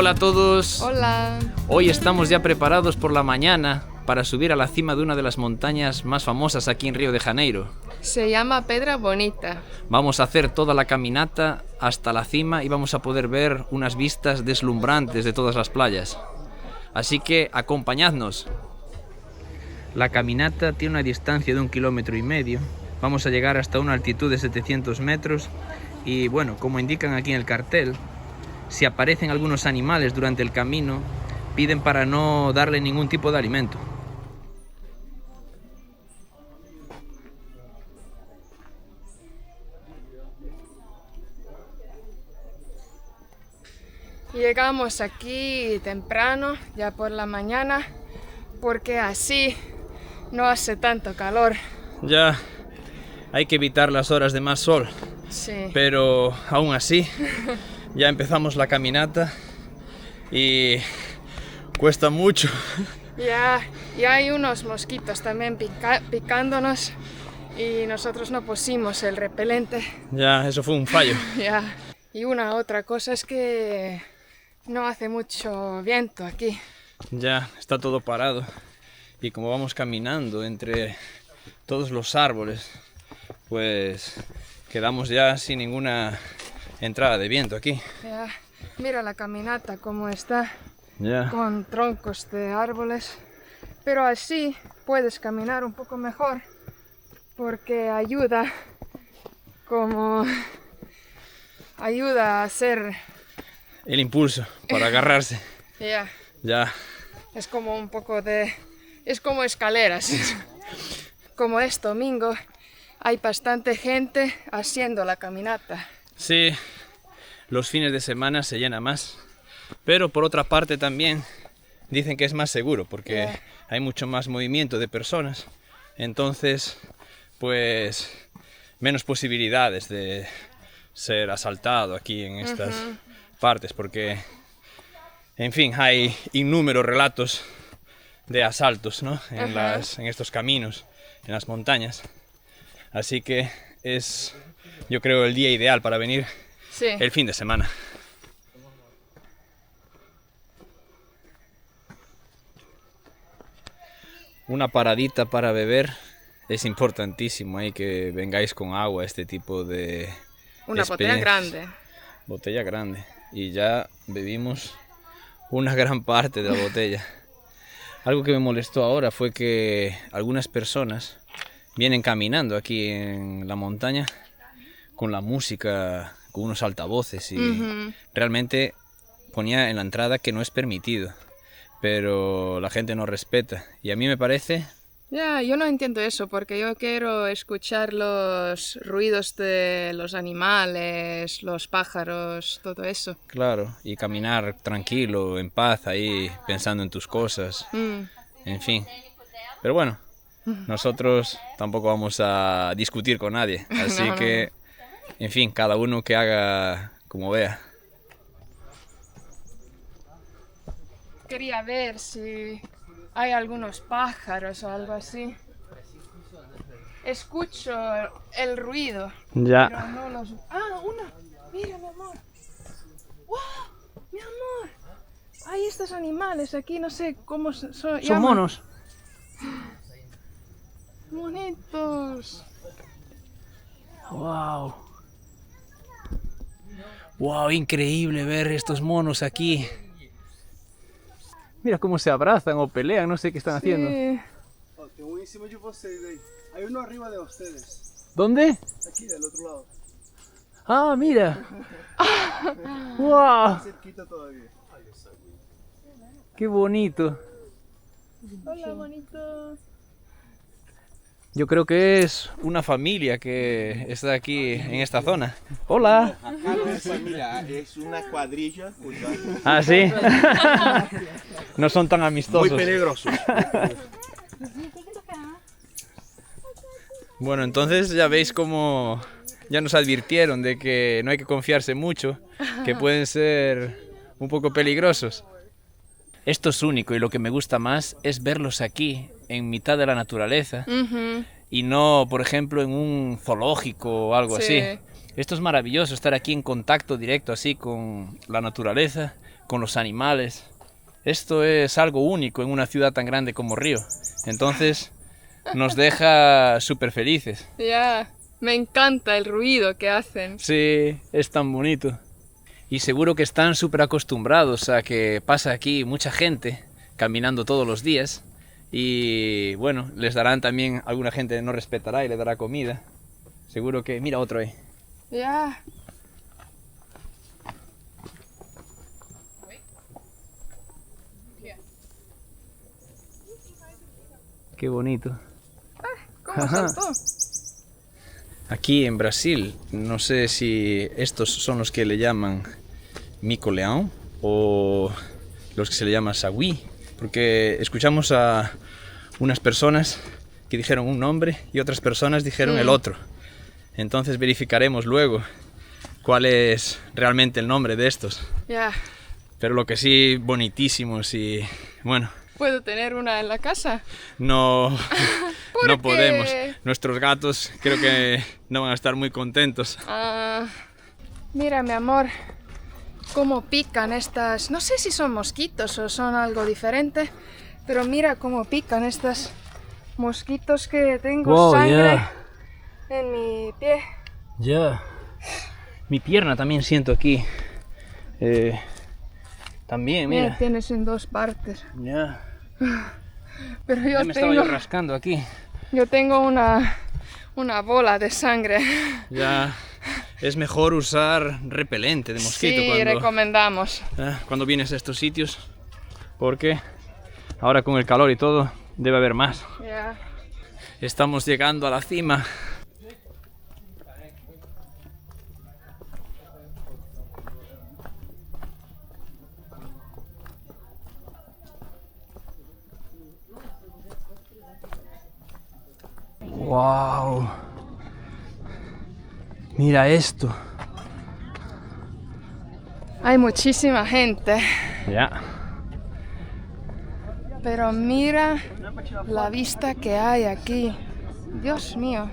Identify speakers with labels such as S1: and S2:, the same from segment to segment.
S1: Hola a todos.
S2: Hola.
S1: Hoy estamos ya preparados por la mañana para subir a la cima de una de las montañas más famosas aquí en Río de Janeiro.
S2: Se llama Pedra Bonita.
S1: Vamos a hacer toda la caminata hasta la cima y vamos a poder ver unas vistas deslumbrantes de todas las playas. Así que acompañadnos. La caminata tiene una distancia de 1,5 kilómetros. Vamos a llegar hasta una altitud de 700 metros y bueno, como indican aquí en el cartel, si aparecen algunos animales durante el camino, piden para no darle ningún tipo de alimento.
S2: Llegamos aquí temprano, ya por la mañana, porque así no hace tanto calor.
S1: Ya hay que evitar las horas de más sol,
S2: Sí.
S1: pero aún así ya empezamos la caminata y cuesta mucho.
S2: Ya hay unos mosquitos también picándonos y nosotros no pusimos el repelente.
S1: Ya, eso fue un fallo.
S2: Ya. Y una otra cosa es que no hace mucho viento aquí.
S1: Ya, está todo parado. Y como vamos caminando entre todos los árboles, pues quedamos ya sin ninguna entrada de viento aquí.
S2: Ya. Mira la caminata cómo está,
S1: Ya.
S2: con troncos de árboles. Pero así puedes caminar un poco mejor, porque ayuda a hacer...
S1: El impulso para agarrarse.
S2: Ya.
S1: Ya.
S2: Es como un poco de... Es como escaleras. Como es domingo, hay bastante gente haciendo la caminata.
S1: Sí, los fines de semana se llena más. Pero por otra parte también dicen que es más seguro porque hay mucho más movimiento de personas. Entonces, pues menos posibilidades de ser asaltado aquí en estas partes porque, en fin, hay innúmeros relatos de asaltos, ¿no? En estos caminos, en las montañas. Así que es, yo creo, el día ideal para venir el fin de semana. Una paradita para beber es importantísimo, hay que vengáis con agua, este tipo de
S2: Una botella grande.
S1: Botella grande. Y ya bebimos una gran parte de la botella. Algo que me molestó ahora fue que algunas personas vienen caminando aquí en la montaña con la música, con unos altavoces y realmente ponía en la entrada que no es permitido, pero la gente no respeta y a mí me parece...
S2: Ya, yo no entiendo eso porque yo quiero escuchar los ruidos de los animales, los pájaros, todo eso.
S1: Claro, y caminar tranquilo, en paz, ahí pensando en tus cosas, en fin. Pero bueno, nosotros tampoco vamos a discutir con nadie, así que, en fin, cada uno que haga como vea.
S2: Quería ver si hay algunos pájaros o algo así. Escucho el ruido.
S1: Ya.
S2: Pero no los... ¡Ah, una! ¡Mira, mi amor! ¡Wow! ¡Mi amor! Hay estos animales aquí, no sé cómo son.
S1: Son monos.
S2: ¡Bonitos!
S1: Wow. Wow, increíble ver estos monos aquí. Mira cómo se abrazan o pelean, no sé qué están haciendo.
S3: Oh, tengo uno encima de ustedes ahí. Hay uno arriba de ustedes.
S1: ¿Dónde?
S3: Aquí, del otro lado.
S1: Ah, mira. Wow.
S3: Cerquita todavía.
S1: Qué bonito.
S2: Hola, bonito.
S1: Yo creo que es una familia que está aquí en esta zona. Hola.
S4: Acá no es familia, es una cuadrilla.
S1: Ah, sí. No son tan amistosos.
S4: Muy peligrosos.
S1: Bueno, entonces ya veis cómo ya nos advirtieron de que no hay que confiarse mucho, que pueden ser un poco peligrosos. Esto es único y lo que me gusta más es verlos aquí, en mitad de la naturaleza, y no, por ejemplo, en un zoológico o algo así. Esto es maravilloso, estar aquí en contacto directo así con la naturaleza, con los animales. Esto es algo único en una ciudad tan grande como Río. Entonces nos deja súper felices.
S2: Ya, me encanta el ruido que hacen.
S1: Sí, es tan bonito. Y seguro que están súper acostumbrados a que pasa aquí mucha gente caminando todos los días. Y bueno, les darán también, alguna gente no respetará y le dará comida. Seguro que... Mira otro ahí.
S2: Ya.
S1: Qué bonito.
S2: ¿Cómo saltó?
S1: Aquí en Brasil, no sé si estos son los que le llaman mico-leão o los que se le llama sagüí, porque escuchamos a unas personas que dijeron un nombre y otras personas dijeron el otro. Entonces verificaremos luego cuál es realmente el nombre de estos.
S2: Ya.
S1: Pero lo que sí, bonitísimos y bueno...
S2: ¿Puedo tener una en la casa?
S1: No,
S2: ¿Por
S1: no
S2: qué?
S1: podemos. Nuestros gatos creo que no van a estar muy contentos.
S2: Ah, mira, mi amor, cómo pican estas... No sé si son mosquitos o son algo diferente, pero mira cómo pican estos mosquitos que tengo
S1: Wow,
S2: sangre en mi pie.
S1: Ya. Mi pierna también siento aquí. También, mira.
S2: Tienes en dos partes.
S1: Ya.
S2: Pero
S1: Ya me estaba yo rascando aquí.
S2: yo tengo una bola de sangre.
S1: Ya. Es mejor usar repelente de mosquito
S2: Sí, recomendamos.
S1: cuando vienes a estos sitios. Porque ahora con el calor y todo debe haber más.
S2: Ya.
S1: Estamos llegando a la cima. ¡Wow! Mira esto.
S2: Hay muchísima gente,
S1: Ya.
S2: pero mira la vista que hay aquí. Dios mío.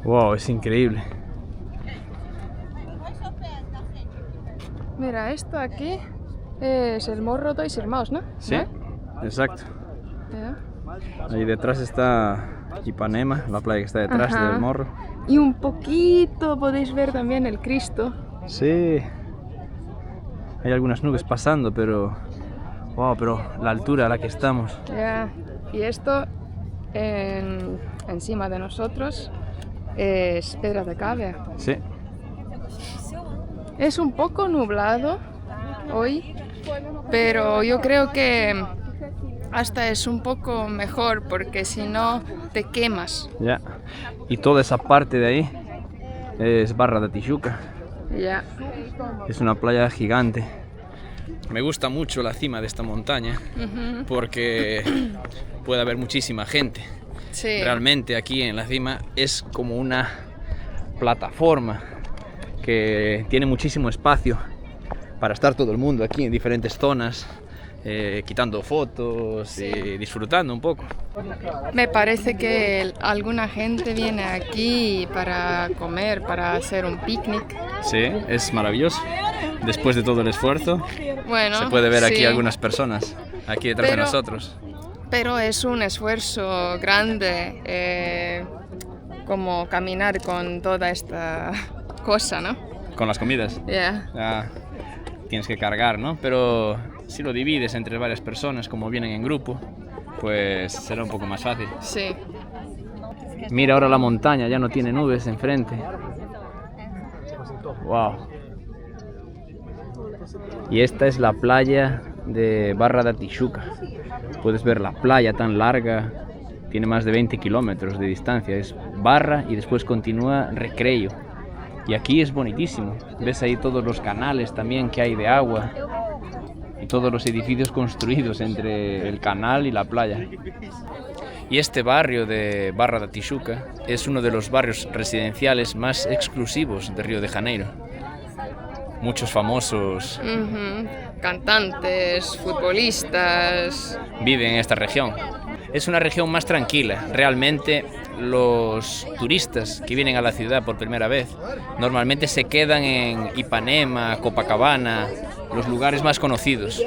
S1: Wow, es increíble.
S2: Mira, esto aquí es el Morro dos Irmãos, ¿no?
S1: Sí,
S2: ¿No?
S1: exacto.
S2: Ya.
S1: Ahí detrás está Ipanema, la playa que está detrás
S2: Ajá.
S1: del Morro.
S2: Y un poquito podéis ver también el Cristo.
S1: Sí. Hay algunas nubes pasando, pero... Wow, pero la altura a la que estamos.
S2: Ya. Y esto encima de nosotros es Pedra de Cávea.
S1: Sí.
S2: Es un poco nublado hoy, pero yo creo que hasta es un poco mejor porque si no te quemas.
S1: Ya. Y toda esa parte de ahí es Barra da Tijuca.
S2: Ya.
S1: Es una playa gigante. Me gusta mucho la cima de esta montaña porque puede haber muchísima gente.
S2: Sí.
S1: Realmente aquí en la cima es como una plataforma que tiene muchísimo espacio para estar todo el mundo aquí en diferentes zonas, quitando fotos y disfrutando un poco.
S2: Me parece que alguna gente viene aquí para comer, para hacer un picnic.
S1: Sí, es maravilloso. Después de todo el esfuerzo,
S2: Bueno,
S1: se puede ver aquí
S2: sí,
S1: algunas personas, aquí detrás de
S2: Pero-
S1: nosotros.
S2: pero es un esfuerzo grande como caminar con toda esta cosa, ¿no?
S1: Con las comidas.
S2: Ya.
S1: Ya tienes que cargar, ¿no? Pero si lo divides entre varias personas, como vienen en grupo, pues será un poco más fácil.
S2: Sí.
S1: Mira ahora la montaña, ya no tiene nubes enfrente. Wow. Y esta es la playa de Barra da Tijuca. Puedes ver la playa tan larga, tiene más de 20 kilómetros de distancia. Es Barra y después continúa Recreio. Y aquí es bonitísimo. Ves ahí todos los canales también que hay de agua. Y todos los edificios construidos entre el canal y la playa. Y este barrio de Barra da Tijuca es uno de los barrios residenciales más exclusivos de Río de Janeiro. Muchos famosos
S2: Cantantes, futbolistas.
S1: viven en esta región. Es una región más tranquila. Realmente los turistas que vienen a la ciudad por primera vez normalmente se quedan en Ipanema, Copacabana, los lugares más conocidos.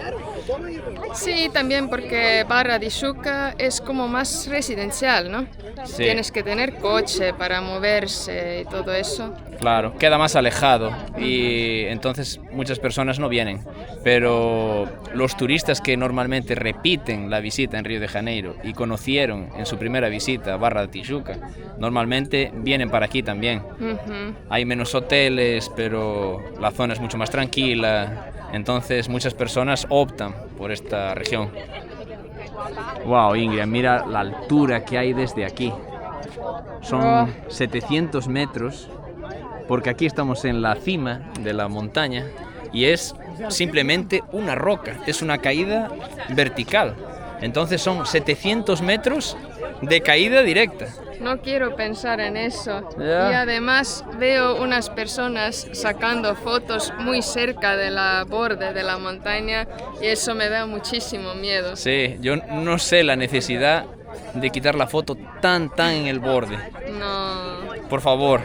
S2: Sí, también porque Barra di Xúquer es como más residencial, ¿no?
S1: Sí.
S2: Tienes que tener coche para moverse y todo eso.
S1: Claro, queda más alejado y entonces muchas personas no vienen. Pero los turistas que normalmente repiten la visita en Río de Janeiro y conocieron en su primera visita Barra di Xúquer, normalmente vienen para aquí también.
S2: Ujú.
S1: Hay menos hoteles, pero la zona es mucho más tranquila. Entonces muchas personas optan por esta región. Wow, Ingrid, mira la altura que hay desde aquí. Son 700 metros, porque aquí estamos en la cima de la montaña y es simplemente una roca, es una caída vertical. Entonces son 700 metros de caída directa.
S2: No quiero pensar en eso.
S1: Ya.
S2: Y además veo unas personas sacando fotos muy cerca de la borde de la montaña y eso me da muchísimo miedo.
S1: Sí, yo no sé la necesidad de quitar la foto tan en el borde.
S2: No.
S1: Por favor,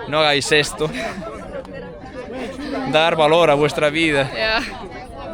S1: no hagáis esto. Dar valor a vuestra vida.
S2: Ya.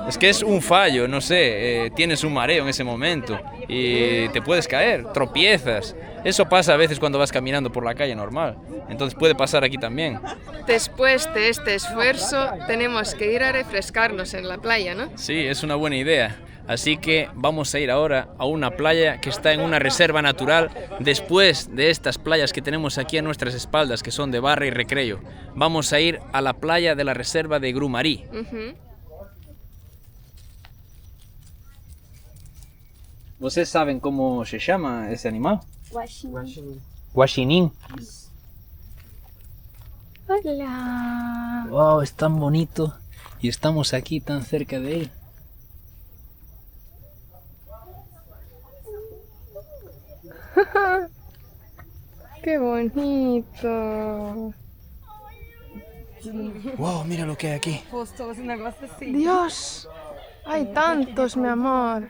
S1: Es que es un fallo, no sé, tienes un mareo en ese momento y te puedes caer, tropiezas. Eso pasa a veces cuando vas caminando por la calle normal. Entonces puede pasar aquí también.
S2: Después de este esfuerzo tenemos que ir a refrescarnos en la playa, ¿no?
S1: Sí, es una buena idea. Así que vamos a ir ahora a una playa que está en una reserva natural después de estas playas que tenemos aquí a nuestras espaldas, que son de Barra y Recreo. Vamos a ir a la playa de la reserva de Grumari.
S2: Ujú.
S1: ¿Ustedes saben cómo se llama ese animal?
S5: Guaxinim.
S1: Guaxinim.
S2: Hola.
S1: Wow, es tan bonito y estamos aquí tan cerca de él.
S2: Qué bonito.
S1: Wow, mira lo que hay aquí.
S2: Dios, hay tantos, mi amor.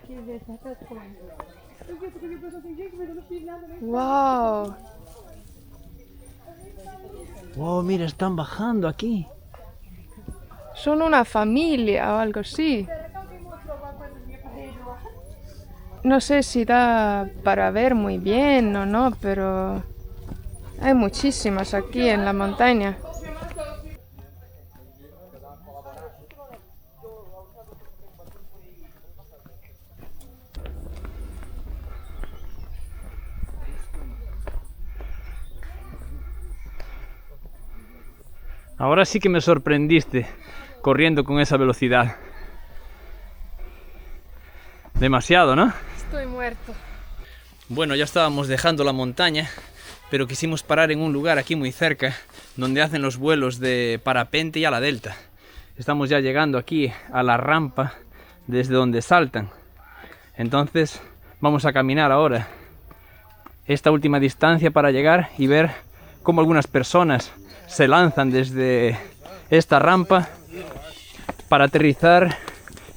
S2: Wow.
S1: Wow, mira, están bajando aquí.
S2: Son una familia o algo así. No sé si da para ver muy bien o no, pero hay muchísimas aquí en la montaña.
S1: Ahora sí que me sorprendiste corriendo con esa velocidad. Demasiado, ¿no?
S2: Estoy muerto.
S1: Bueno, ya estábamos dejando la montaña, pero quisimos parar en un lugar aquí muy cerca, donde hacen los vuelos de parapente y ala delta. Estamos ya llegando aquí a la rampa desde donde saltan. Entonces vamos a caminar ahora esta última distancia para llegar y ver cómo algunas personas se lanzan desde esta rampa para aterrizar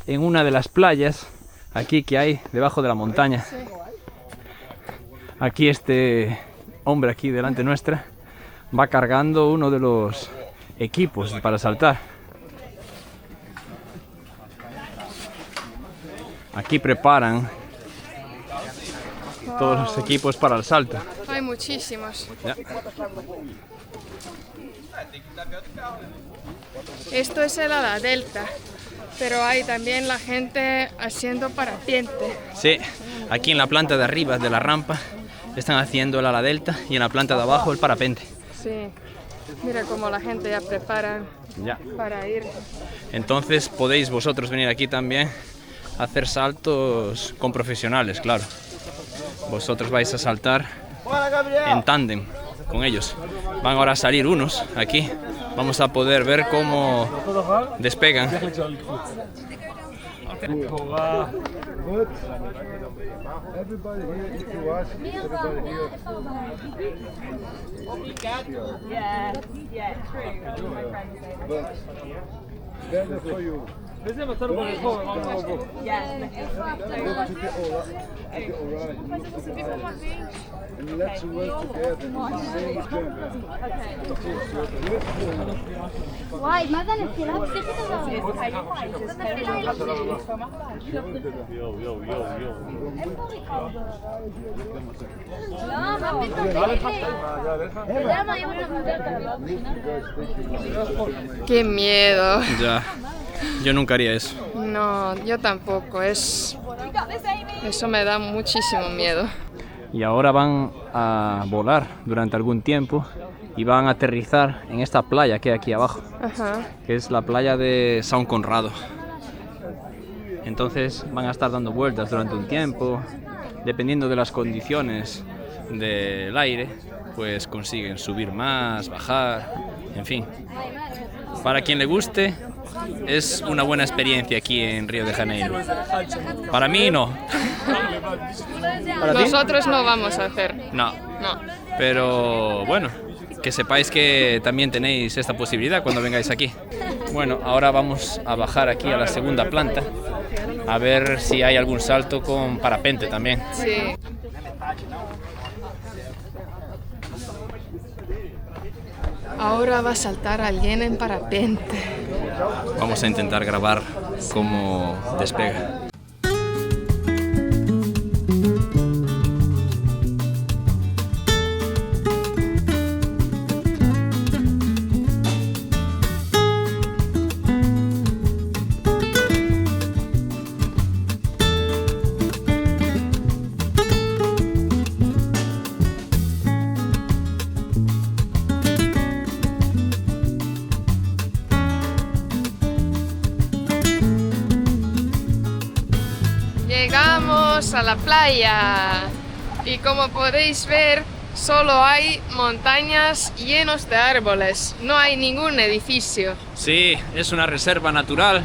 S1: en una de las playas aquí que hay debajo de la montaña. Aquí este hombre aquí delante nuestra va cargando uno de los equipos para saltar. Aquí preparan todos los equipos para el salto.
S2: Hay muchísimos.
S1: Ya.
S2: Esto es el ala delta, pero hay también la gente haciendo parapente.
S1: Sí, aquí en la planta de arriba de la rampa están haciendo el ala delta y en la planta de abajo el parapente.
S2: Sí, mira cómo la gente ya prepara
S1: Ya.
S2: para ir.
S1: Entonces podéis vosotros venir aquí también a hacer saltos con profesionales, claro. Vosotros vais a saltar en tándem con ellos. Van ahora a salir unos aquí. Vamos a poder ver cómo despegan.
S3: Good. Everybody here, if you watch, everybody here.
S5: Yeah, true. My friends say that.
S3: But better for you. And let's work together in the same journey.
S5: واي ماذا الاختلاف؟
S2: Qué miedo.
S1: Ya, yo nunca haría eso.
S2: No, yo tampoco. Eso me da muchísimo miedo.
S1: Y ahora van a volar durante algún tiempo y van a aterrizar en esta playa que hay aquí abajo,
S2: Ajá.
S1: que es la playa de São Conrado. Entonces van a estar dando vueltas durante un tiempo, dependiendo de las condiciones del aire, pues consiguen subir más, bajar, en fin. Para quien le guste, es una buena experiencia aquí en Río de Janeiro. Para mí no. ¿Para ti?
S2: Nosotros no vamos a hacer.
S1: No.
S2: No.
S1: Pero bueno, que sepáis que también tenéis esta posibilidad cuando vengáis aquí. Bueno, ahora vamos a bajar aquí a la segunda planta a ver si hay algún salto con parapente también.
S2: Sí. Ahora va a saltar alguien en parapente.
S1: Vamos a intentar grabar cómo despega.
S2: Llegamos a la playa y como podéis ver solo hay montañas llenos de árboles, no hay ningún edificio.
S1: Sí, es una reserva natural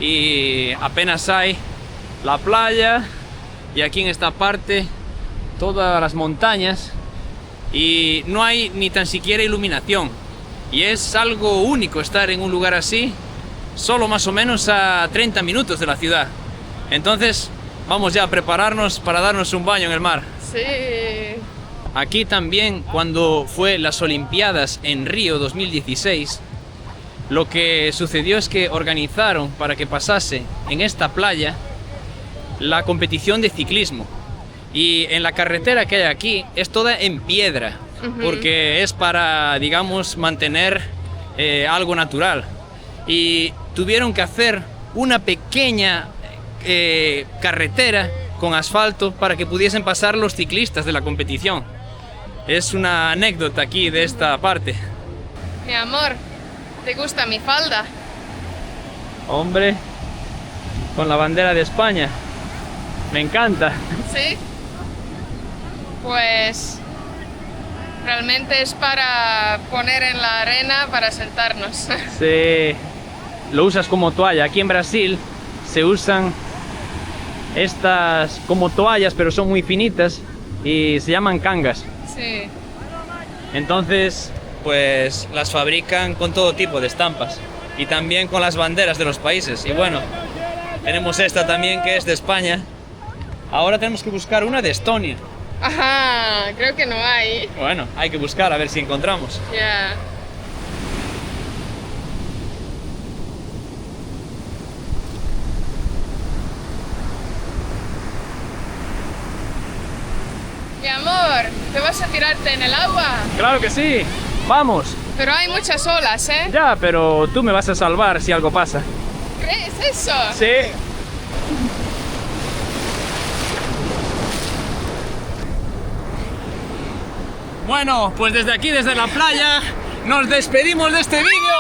S1: y apenas hay la playa y aquí en esta parte todas las montañas y no hay ni tan siquiera iluminación y es algo único estar en un lugar así, solo más o menos a 30 minutos de la ciudad. Entonces vamos ya a prepararnos para darnos un baño en el mar.
S2: Sí.
S1: Aquí también, cuando fue las Olimpiadas en Río 2016, lo que sucedió es que organizaron para que pasase en esta playa la competición de ciclismo. Y en la carretera que hay aquí es toda en piedra, porque es para, digamos, mantener algo natural. Y tuvieron que hacer una pequeña carretera con asfalto para que pudiesen pasar los ciclistas de la competición. Es una anécdota aquí de esta parte.
S2: Mi amor, ¿te gusta mi falda?
S1: Hombre, con la bandera de España. Me encanta.
S2: Sí. Pues realmente es para poner en la arena para sentarnos.
S1: Sí, lo usas como toalla. Aquí en Brasil se usan estas como toallas, pero son muy finitas y se llaman cangas.
S2: Sí.
S1: Entonces, pues las fabrican con todo tipo de estampas y también con las banderas de los países. Y bueno, tenemos esta también que es de España. Ahora tenemos que buscar una de Estonia.
S2: Ajá, creo que no hay.
S1: Bueno, hay que buscar a ver si encontramos.
S2: Ya. Mi amor, ¿te vas a tirarte en el agua?
S1: Claro que sí. Vamos.
S2: Pero hay muchas olas, ¿eh?
S1: Ya, pero tú me vas a salvar si algo pasa.
S2: ¿Crees eso?
S1: Sí. Bueno, pues desde aquí, desde la playa, nos despedimos de este vídeo.